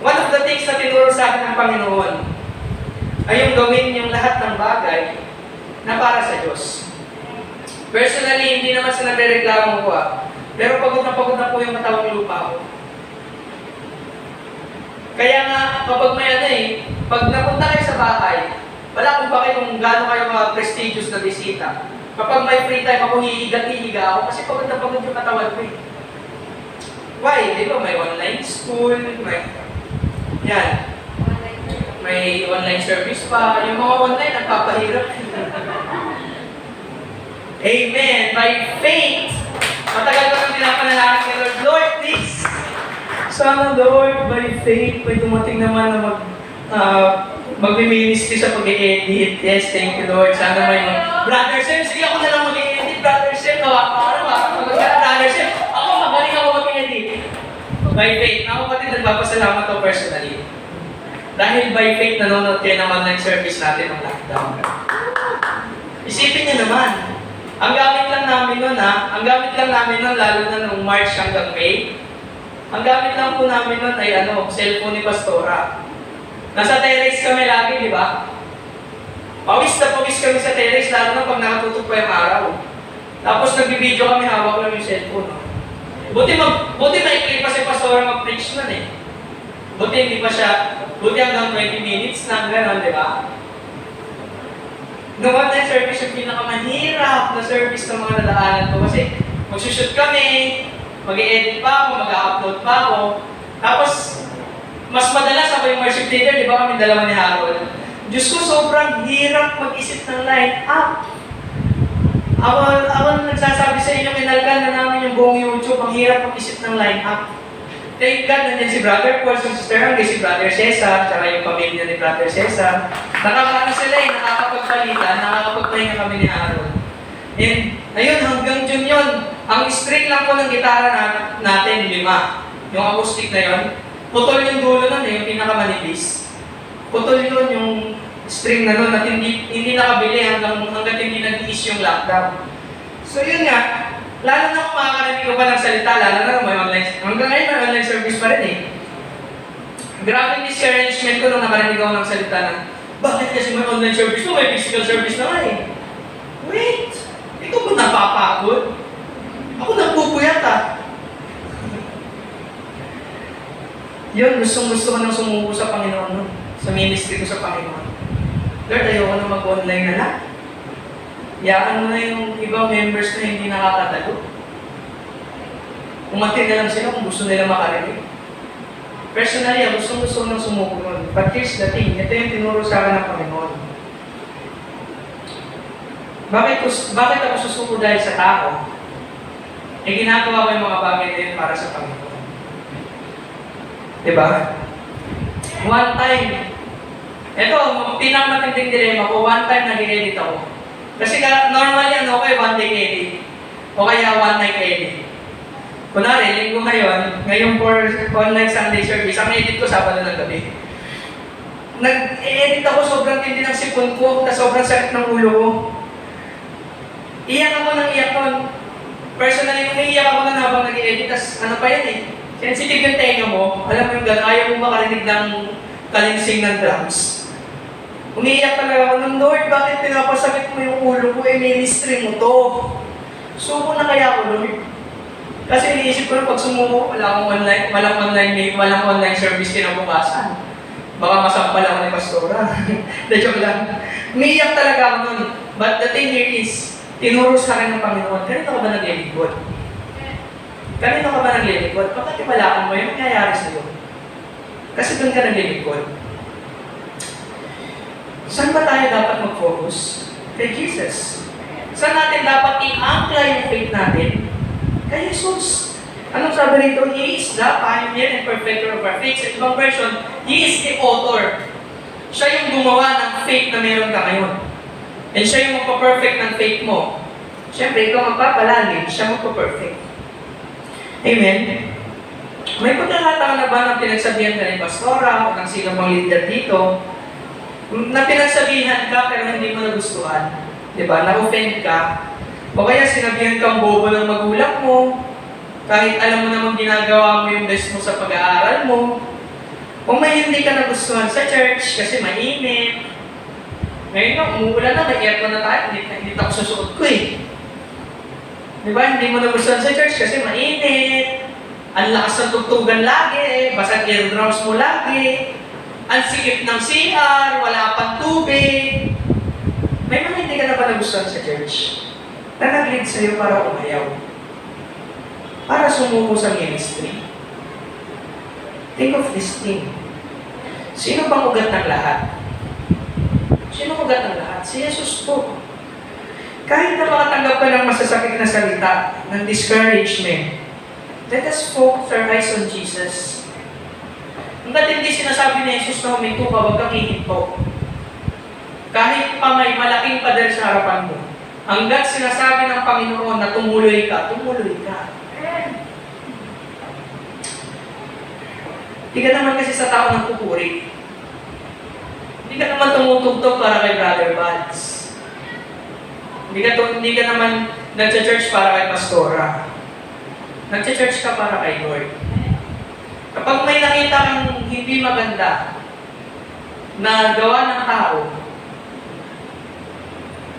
One of the things na tinuro sa akin ng Panginoon ay yung gawin yung lahat ng bagay na para sa Diyos. Personally, hindi naman sa nagre-reklamo ko pero pagod na po yung matawang lupa ko. Kaya nga, kapag may pag napunta kayo sa bahay, wala akong bakit kung gaano kayo mga prestigious na bisita. Kapag may free time ako, hihiga ako kasi pagod na pagod yung katawan ko eh. Why? Di ba may online school, may online service pa. Yung mga online, nagpapahirap. Amen. By faith, matagal ko nang pinapanalangin kay Lord, Lord, please. Sana Lord, by faith, may dumating naman na magmi-ministry sa pag-i-edit. Yes, thank you Lord. Sana may Brother Sam, sige ako na lang mag-i-edit. Brother Sam, Brother Sam, ako magaling ako mag-i-edit. By faith, ako pati nagpapasalamat ko personally. Dahil by faith, nanonood kayo ng online service natin ng lockdown. Isipin niyo naman, ang gamit lang namin nun lalo na nung March hanggang May, ang gamit lang po namin nun ay cellphone ni Pastora. Nasa terrace kami lagi, di ba? Pawis na pawis kami sa terrace, lalo na pag nakatutok pa yung araw. Tapos nagbibideo kami, hawak lang yung cellphone. Buti maikli pa si Pastora mag-preach nun eh. Buti hanggang 20 minutes lang, gano'n, di ba? Noong online service, yung pinakamahirap na service ng mga nadaanan ko kasi magsushoot kami, mag-i-edit pa ako, mag-upload pa ako. Tapos, mas madalas ako yung worship leader, di ba kami dalawa ni Harold? Diyos ko, sobrang hirap mag-isip ng line-up. Ako nagsasabi sa inyo, kinalgan na namin yung buong YouTube, ang hirap mag-isip ng line-up. Thank God, nandiyan si Brother Paul, si Sister Hangge, si Brother Cesar, tsaka yung pamilya ni Brother Cesar. Nakakaano sila nakakapagpalita, nakakapagpahinga kami ni Harold. And, ayun, hanggang June yun. Ang string lang po ng gitara natin, 5. Yung acoustic na yun. Putol yung dulo nun yung pinakamanipis. Putol yun yung string na nun at hindi nakabili hanggat hindi nag-iis yung lockdown. So yun nga, lalo na kung makakarinig ko pa ng salita, lalo na kung may online, hanggang ngayon may online service pa rin eh. Grabe discouragement ko nung nakarinig ako ng salita na, bakit kasi may online service mo, may physical service na nga eh. Wait! Ikaw ba napapagod? Ako nagpupuyat ah. Yun, gusto ko nang sumuko sa Panginoon nun. Sa ministry ko sa Panginoon. Lord, ayoko na mag-online na lang. Yaan mo na yung ibang members na hindi nakakatago. Umatin na lang sila kung gusto nila makarinig. Personally, gusto ko nang sumuko nun. But here's the thing, ito yung tinuro sa akin ng Panginoon. Bakit ako susuko dahil sa tao? Ginagawa ko yung mga bagay na yun para sa Panginoon. Diba? One time, ito, pinakamatinding dilema ko, one time nag-edit ako. Kasi normally, one day edit. O kaya one night edit. Kunwari, linggo ngayon for online Sunday service, ang edit ko Sabado ng gabi. Nag-edit ako, sobrang tindi ng sipon ko, sobrang sakit ng ulo ko. Iyak ako ng iyak nun. Personally, umiiyak ako nun habang nag-edit, tas ano pa yan eh. Sensitive yung tenga mo, alam mo yung gano'n, ayaw mo makarinig ng kalinsing ng drums. Umiiyak talaga ako nun, Lord, bakit pinapasakit mo yung ulo ko, ministry mo to? Suko na kaya ako, Lord. Kasi iniisip ko na pag sumuko, walang online service kinabukasan. Baka masampal ako ni Pastora. De joke lang. Umiiyak talaga ako nun. But the thing here is, tinuro sa akin ng Panginoon, kanino ka ba naglilingkod? Kanino ka ba naglilingkod? Pagkatiwalaan mo yung nangyayari sa'yo. Kasi doon ka naglilingkod. Saan ba tayo dapat mag-focus? Kay Jesus. Saan natin dapat i-angkla yung faith natin? Kay Jesus. Anong sabi rito? He is the pioneer and perfecter of our faith. Sa ibang version, He is the author. Siya yung gumawa ng faith na meron ka ngayon. And siya yung magpa-perfect ng faith mo. Siyempre, ikaw magpapalalim, siya magpa-perfect. Amen? May pagkakataon na ba ng pinagsabihan ka ni Pastora o ng sino bang leader dito na pinagsabihan ka pero hindi mo nagustuhan? Diba? Na-offend ka. O kaya sinabihan kang bobo ng magulang mo kahit alam mo namang ginagawa mo yung best mo sa pag-aaral mo. O may hindi ka nagustuhan sa church kasi mainit. Ngayon nga, umuulan na, may aircon na tayo, hindi ako susuot ko eh. Diba? Hindi mo nagustuhan sa church kasi mainit. Ang lakas ng tugtugan lagi, basag eardrums mo lagi. Ang sikip ng CR, wala pang tubig. May mga hindi ka na ba nagustuhan sa church? Na nag-lead sa'yo para umayaw. Para sumuko sa ministry. Think of this thing. Sino bang ugat ng lahat? Sino ugat ng lahat? Si Jesus po. Kahit na makatanggap ka ng masasakit na salita, ng discouragement, let us focus our eyes on Jesus. Hanggat hindi sinasabi ni Jesus na huminto ka, huwag kang hihinto. Kahit pa may malaking pader sa harapan mo, hanggat sinasabi ng Panginoon na tumuloy ka, tumuloy ka. Hindi ka naman kasi sa tao ng pupuri. Hindi ka naman tumutugtog para kay Brother Buds. Hindi ka naman nagcha-church para kay Pastora. Nagcha-church ka para kay Lord. Kapag may nakita kang hindi maganda na gawa ng tao,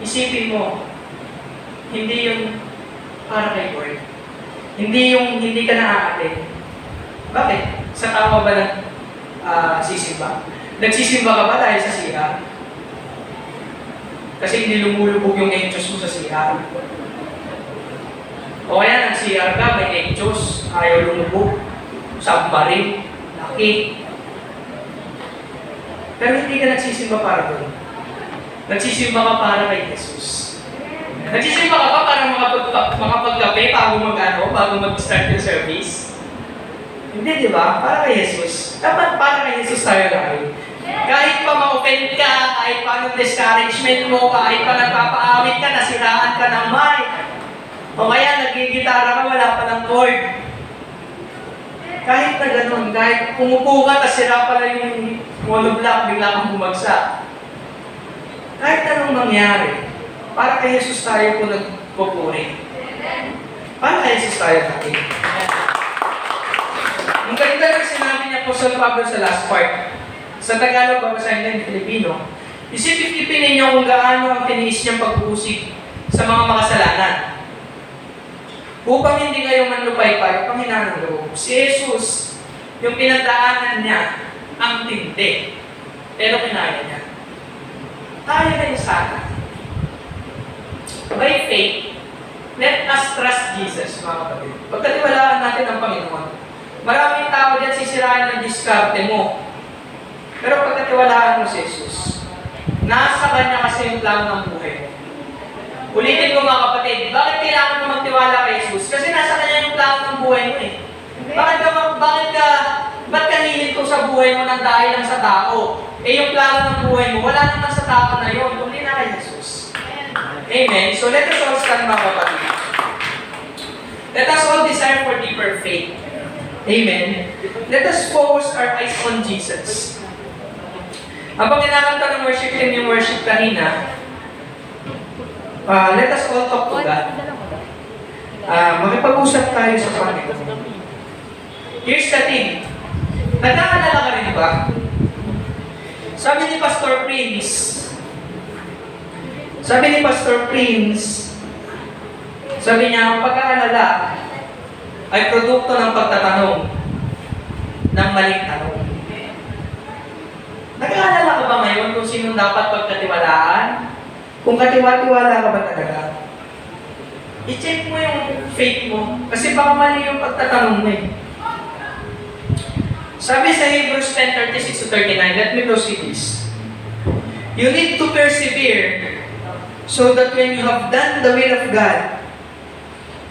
isipin mo, hindi yun para kay Lord. Hindi ka naaatin. Bakit? Sa tao ba sisimba? Nagsisimba ka ba dahil sa CR? Kasi hindi lumulubog yung angels mo sa CR. O kaya nag-CR ka, may angels, ayaw lumubog. Submarine, laki. Pero hindi ka nagsisimba para doon. Nagsisimba ka para kay Jesus. Nagsisimba ka pa para makapagkape bago mag-start yung service? Hindi, di ba? Para kay Jesus. Dapat para kay Jesus tayo lagi. Kahit pa ma-offend ka, kahit pa anong discouragement mo, kahit pa nagpapaawit ka, nasiraan ka ng mic, o kaya nagigitara ka, wala pa ng chord. Kahit na ganun, kahit umupo ka, tapos sira pala yung monoblock, bigla kang bumagsak. Kahit anong mangyari, para kay Jesus tayo po nagpupuri. Para kay Jesus tayo natin. Ang ganda ng sinabi niya Apostol Pablo sa last part. Sa Tagalog, babasahin din Filipino. Isipin ninyo kung gaano ang tiniis niyang pag-uusig sa mga makasalanan. Upang hindi kayo manlupay-pay, panghinaan ng loob. Si Jesus, yung pinagdaanan niya, ang tindi. Pero kinaya niya. Tayo rin sana. By faith, let us trust Jesus, mga kapatid. Pagkatiwalaan natin ang Panginoon. Maraming tao dyan sisiraan ng diskarte mo. Pero pagkatiwalaan mo si Jesus, nasa Kanya kasi yung plano ng buhay mo. Ulitin ko mga kapatid, bakit kailangan mo magtiwala kay Jesus? Kasi nasa Kanya yung plano ng buhay mo eh. Ba't ka hihinto sa buhay mo ng dahil lang sa tao? Eh yung plano ng buhay mo, wala naman sa tao na yun, kundi na kay Jesus. Amen. So let us all stand mga kapatid. Let us all desire for deeper faith. Amen. Let us focus our eyes on Jesus. Habang kinakanta ng worship team yung worship kanina, let us all talk to God. Makipag-usap tayo sa Panginoon. Here's the thing. Nagkakaalala ka rin ba? Sabi ni Pastor Prince, sabi niya, ang pag-aalala ay produkto ng pagtatanong ng maling tanong. Nag-aalala ka ba ngayon kung sinong dapat pagkatiwalaan? Kung katiwala ka ba talaga? I-check mo yung faith mo. Kasi baka mali yung pagtatanong mo eh. Sabi sa Hebrews 10:36-39, let me close with this. You need to persevere so that when you have done the will of God,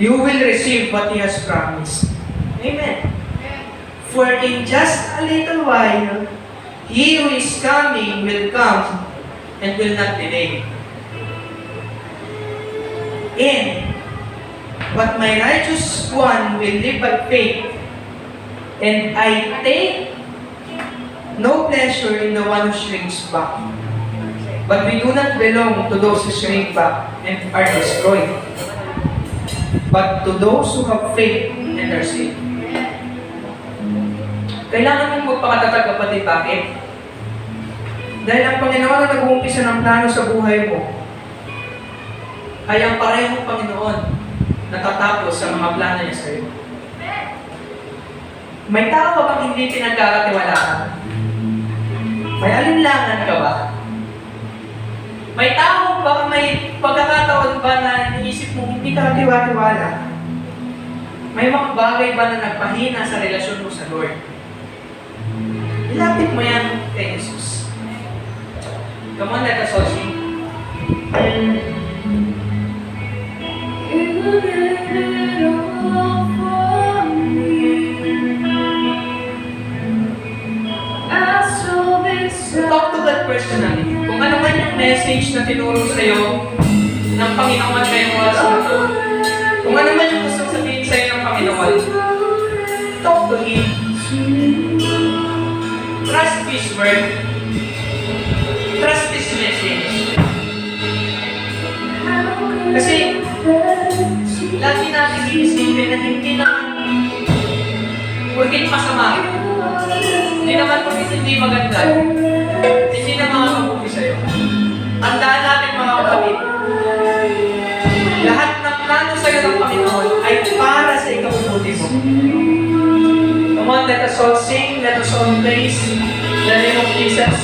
you will receive what He has promised. Amen. For in just a little while, He who is coming will come and will not delay. But my righteous one will live by faith, and I take no pleasure in the one who shrinks back. But we do not belong to those who shrink back and are destroyed, but to those who have faith and are saved. Kailangan mong magpakatatag, kapatid. Bakit? Dahil ang Panginoon na nag-uumpisa ng plano sa buhay mo, ay ang parehong Panginoon natatapos sa mga plano niya sa iyo. May tao ka bang hindi pinagkakatiwalaan? May alinlangan ka ba? May tao ba, may pagkakataon ba na iniisip mo hindi ka tiwala? May mga bagay ba na nagpahina sa relasyon mo sa Lord? Ilapit mo yan kay Jesus. Come on, let us all sing. Talk to God personally. Kung ano man yung message na tinuro sa'yo ng Panginoon ngayong oras na ito, kung ano man yung gusto sabihin sa'yo ng Panginoon, talk to Him. Trust His word. Trust His message. Kasi, lagi natin iisipin na hindi naman porkit masama. Hindi naman porkit hindi maganda. Hindi na makakabuti sa'yo. Tandaan natin mga kapatid, lahat ng plano sa'yo ng Panginoon ay para sa ikabubuti mo. Come on, let us all sing, let us all praise the name of Jesus.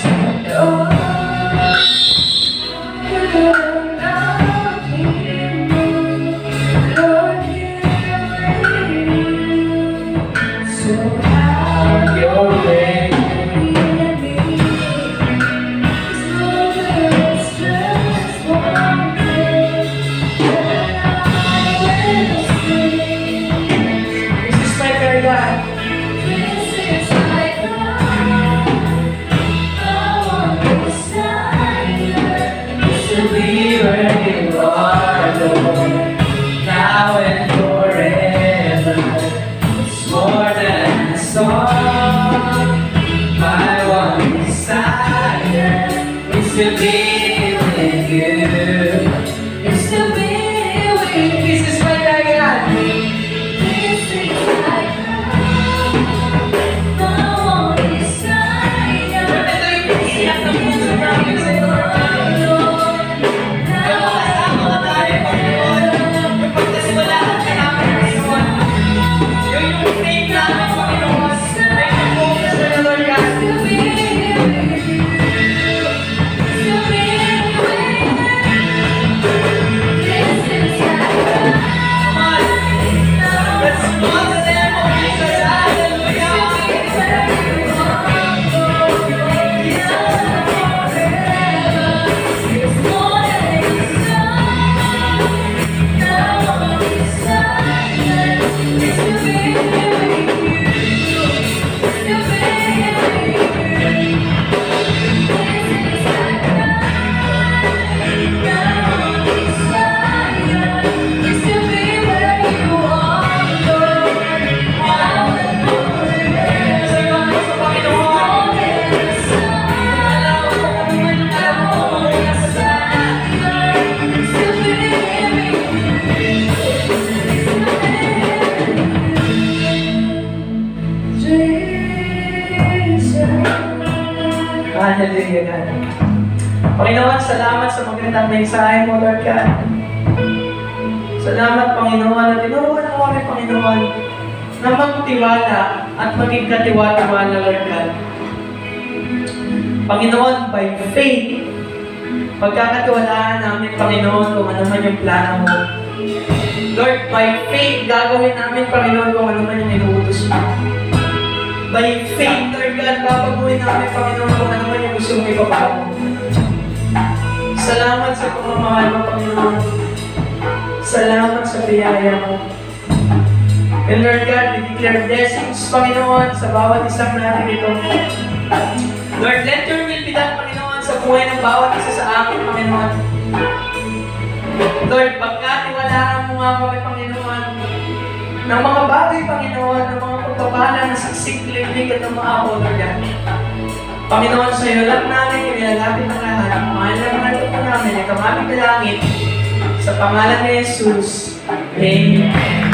song. My one desire is to be with you. It's to be with you. This is what I got. This is my one desire. Ito yung piniyak ng puso namin sa iyo. Yung makasama ko tayo, Panginoon. Yung pagkasiwalaan ka namin, Panginoon. Yung faith namin, Panginoon. Ay, yung focus na na, Lord God. To be with you. To be with you. This is my Come on. Let's call the name of Jesus. Hallelujah. Sa Panginoon. Alam mo kung ano man yung alam mo, mga kasalanan. Hallelujah, God. Panginoon, salamat sa magandang mensahe mo, Lord God. Salamat, Panginoon, na tinuruan mo kami, Panginoon, na magtiwala at maging katiwa-tiwala, Lord God. Panginoon, by faith, pagkakatiwalaan namin, Panginoon, kung ano man yung plano mo. Lord, by faith, gagawin namin, Panginoon, kung ano man yung inuutos mo. By faith, Lord God, babaguhin namin, Panginoon, kung ano man yung gusto mo ipapago. Salamat sa pagmamahal mo, Panginoon. Salamat sa biyaya mo. And Lord God, we declare blessings, Panginoon, sa bawat isang natin ito. Lord, let your will be done, Panginoon, sa buhay ng bawat isa sa akin, Panginoon. Lord, pagkatiwalaan mo nga kami, Panginoon, ng mga bagay, Panginoon, ng mga pagpapala na siksik-libig at ng mga ako, Lord God. Panginoon, sa iyo lang namin, inilalapit ang lahat. Mahal na mahal ko po namin, ikamaming dalangin. Sa pangalan ni Jesus, Amen.